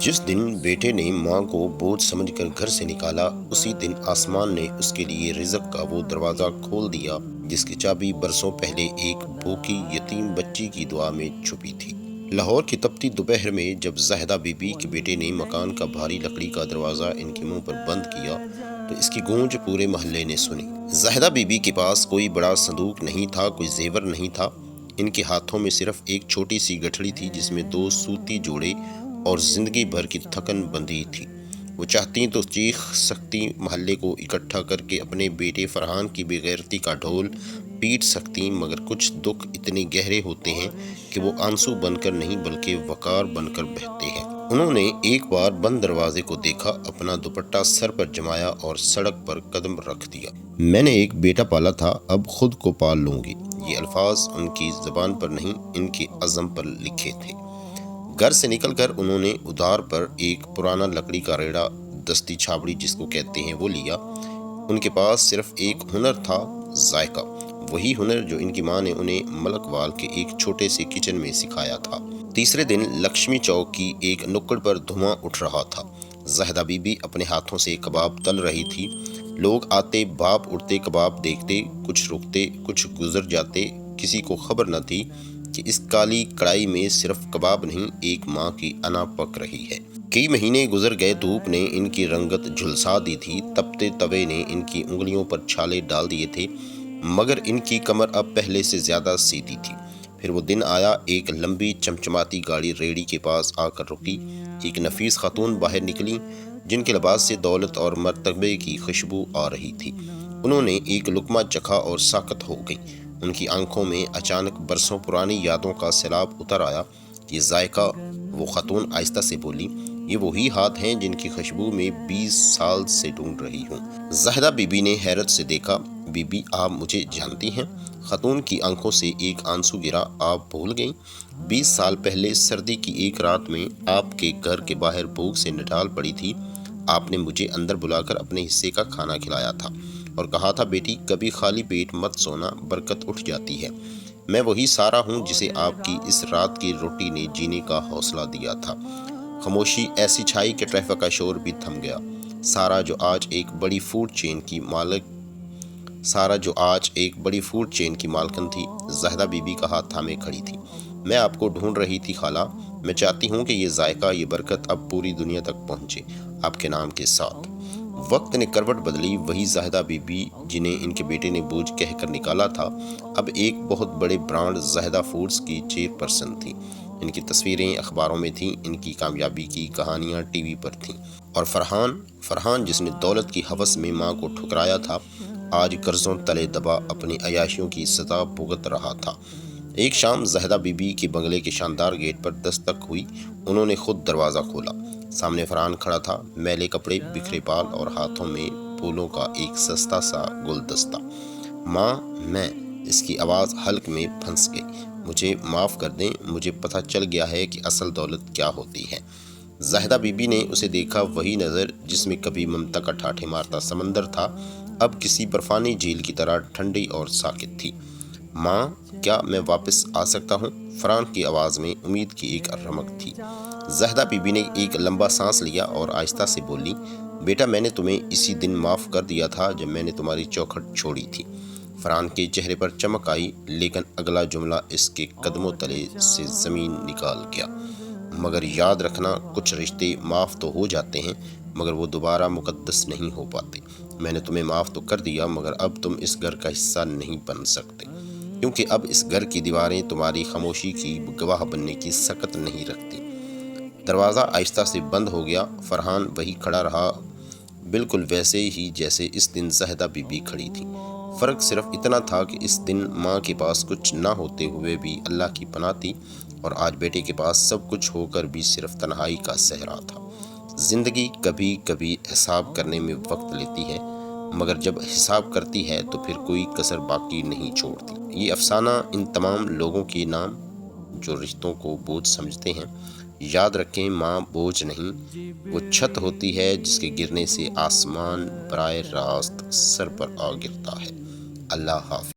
جس دن بیٹے نے ماں کو بوجھ سمجھ کر گھر سے نکالا، اسی دن آسمان نے اس کے لیے رزق کا وہ دروازہ کھول دیا جس کی چابی برسوں پہلے ایک بھوکی یتیم بچی کی دعا میں چھپی تھی۔ لاہور کی تپتی دوپہر میں جب زاہدہ بی بی کے بیٹے نے مکان کا بھاری لکڑی کا دروازہ ان کے منہ پر بند کیا تو اس کی گونج پورے محلے نے سنی۔ زاہدہ بی بی کے پاس کوئی بڑا صندوق نہیں تھا، کوئی زیور نہیں تھا، ان کے ہاتھوں میں صرف ایک چھوٹی سی گٹھڑی تھی جس میں 2 سوتی جوڑے اور زندگی بھر کی تھکن بندھی تھی۔ وہ چاہتی تو چیخ سکتی، محلے کو اکٹھا کر کے اپنے بیٹے فرحان کی بے غیرتی کا ڈھول پیٹ سکتی، مگر کچھ دکھ اتنے گہرے ہوتے ہیں کہ وہ آنسو بن کر نہیں بلکہ وقار بن کر بہتے ہیں۔ انہوں نے ایک بار بند دروازے کو دیکھا، اپنا دوپٹہ سر پر جمایا اور سڑک پر قدم رکھ دیا۔ میں نے ایک بیٹا پالا تھا، اب خود کو پال لوں گی۔ یہ الفاظ ان کی زبان پر نہیں، ان کے عزم پر لکھے تھے۔ گھر سے نکل کر انہوں نے ادھار پر ایک پرانا لکڑی کا ریڑا، دستی چھابڑی جس کو کہتے ہیں، وہ لیا۔ ان کے پاس صرف ایک ہنر تھا، ذائقہ، وہی ہنر جو ان کی ماں نے انہیں ملک وال کے ایک چھوٹے سے کچن میں سکھایا تھا۔ تیسرے دن لکشمی چوک کی ایک نکڑ پر دھواں اٹھ رہا تھا۔ زاہدہ بی بی اپنے ہاتھوں سے کباب تل رہی تھی۔ لوگ آتے، بھاپ اڑتے کباب دیکھتے، کچھ رکتے، کچھ گزر جاتے۔ کسی کو خبر نہ تھی کہ اس کالی کڑائی میں صرف کباب نہیں، ایک ماں کی انا پک رہی ہے۔ کئی مہینے گزر گئے، دھوپ نے ان کی رنگت جھلسا دی تھی، تپتے توے نے ان کی انگلیوں پر چھالے ڈال دیے تھے، مگر ان کی کمر اب پہلے سے زیادہ سیدھی تھی۔ پھر وہ دن آیا، ایک لمبی چمچماتی گاڑی ریڑھی کے پاس آ کر رکی۔ ایک نفیس خاتون باہر نکلی جن کے لباس سے دولت اور مرتبے کی خوشبو آ رہی تھی۔ انہوں نے ایک لقمہ چکھا اور ساکت ہو گئی۔ ان کی آنکھوں میں اچانک برسوں پرانی یادوں کا سیلاب اتر آیا۔ یہ ذائقہ، وہ خاتون آہستہ سے بولی، یہ وہی ہاتھ ہیں جن کی خوشبو میں 20 سال سے ڈھونڈ رہی ہوں۔ زاہدہ بی بی نے حیرت سے دیکھا، بی بی آپ مجھے جانتی ہیں؟ خاتون کی آنکھوں سے ایک آنسو گرا، آپ بھول گئیں؟ 20 سال پہلے سردی کی ایک رات میں آپ کے گھر کے باہر بھوک سے نڈال پڑی تھی۔ آپ نے مجھے اندر بلا کر اپنے حصے کا کھانا کھلایا تھا اور کہا تھا، بیٹی کبھی خالی پیٹ مت سونا، برکت اٹھ جاتی ہے۔ میں وہی سارا ہوں جسے آپ کی اس رات کی روٹی نے جینے کا حوصلہ دیا تھا۔ خاموشی ایسی چھائی کہ ٹریفک کا شور بھی تھم گیا۔ سارا جو آج ایک بڑی فوڈ چین کی مالکن تھی، زاہدہ بی بی کا ہاتھ تھامے کھڑی تھی۔ میں آپ کو ڈھونڈ رہی تھی خالہ، میں چاہتی ہوں کہ یہ ذائقہ، یہ برکت اب پوری دنیا تک پہنچے، آپ کے نام کے ساتھ۔ وقت نے کروٹ بدلی، وہی زاہدہ بی بی جنہیں ان کے بیٹے نے بوجھ کہہ کر نکالا تھا، اب ایک بہت بڑے برانڈ زاہدہ فوڈز کی چیئرپرسن تھی۔ ان کی تصویریں اخباروں میں تھیں، ان کی کامیابی کی کہانیاں ٹی وی پر تھیں۔ اور فرحان جس نے دولت کی ہوس میں ماں کو ٹھکرایا تھا، آج قرضوں تلے دبا اپنی عیاشیوں کی سزا بھگت رہا تھا۔ ایک شام زاہدہ بی بی کے بنگلے کے شاندار گیٹ پر دستک ہوئی۔ انہوں نے خود دروازہ کھولا۔ سامنے فرحان کھڑا تھا، میلے کپڑے، بکھرے بال اور ہاتھوں میں پھولوں کا ایک سستا سا گلدستہ۔ ماں، میں، اس کی آواز حلق میں پھنس گئی، مجھے معاف کر دیں، مجھے پتہ چل گیا ہے کہ اصل دولت کیا ہوتی ہے۔ زاہدہ بی بی نے اسے دیکھا، وہی نظر جس میں کبھی ممتا کا ٹھاٹھے مارتا سمندر تھا، اب کسی برفانی جھیل کی طرح ٹھنڈی اور ساکت تھی۔ ماں، کیا میں واپس آ سکتا ہوں؟ فرحان کی آواز میں امید کی ایک رمق تھی۔ زاہدہ بی بی نے ایک لمبا سانس لیا اور آہستہ سے بولی، بیٹا میں نے تمہیں اسی دن معاف کر دیا تھا جب میں نے تمہاری چوکھٹ چھوڑی تھی۔ فرحان کے چہرے پر چمک آئی، لیکن اگلا جملہ اس کے قدموں تلے سے زمین نکال گیا۔ مگر یاد رکھنا، کچھ رشتے معاف تو ہو جاتے ہیں مگر وہ دوبارہ مقدس نہیں ہو پاتے۔ میں نے تمہیں معاف تو کر دیا مگر اب تم اس گھر کا حصہ نہیں بن سکتے، کیونکہ اب اس گھر کی دیواریں تمہاری خاموشی کی گواہ بننے کی سکت نہیں رکھتی۔ دروازہ آہستہ سے بند ہو گیا۔ فرحان وہی کھڑا رہا، بالکل ویسے ہی جیسے اس دن زاہدہ بی بی کھڑی تھی۔ فرق صرف اتنا تھا کہ اس دن ماں کے پاس کچھ نہ ہوتے ہوئے بھی اللہ کی پناہ تھی، اور آج بیٹے کے پاس سب کچھ ہو کر بھی صرف تنہائی کا صحرا تھا۔ زندگی کبھی کبھی حساب کرنے میں وقت لیتی ہے، مگر جب حساب کرتی ہے تو پھر کوئی کسر باقی نہیں چھوڑتی۔ یہ افسانہ ان تمام لوگوں کے نام جو رشتوں کو بوجھ سمجھتے ہیں۔ یاد رکھیں، ماں بوجھ نہیں، وہ چھت ہوتی ہے جس کے گرنے سے آسمان براہ راست سر پر آ گرتا ہے۔ اللہ حافظ۔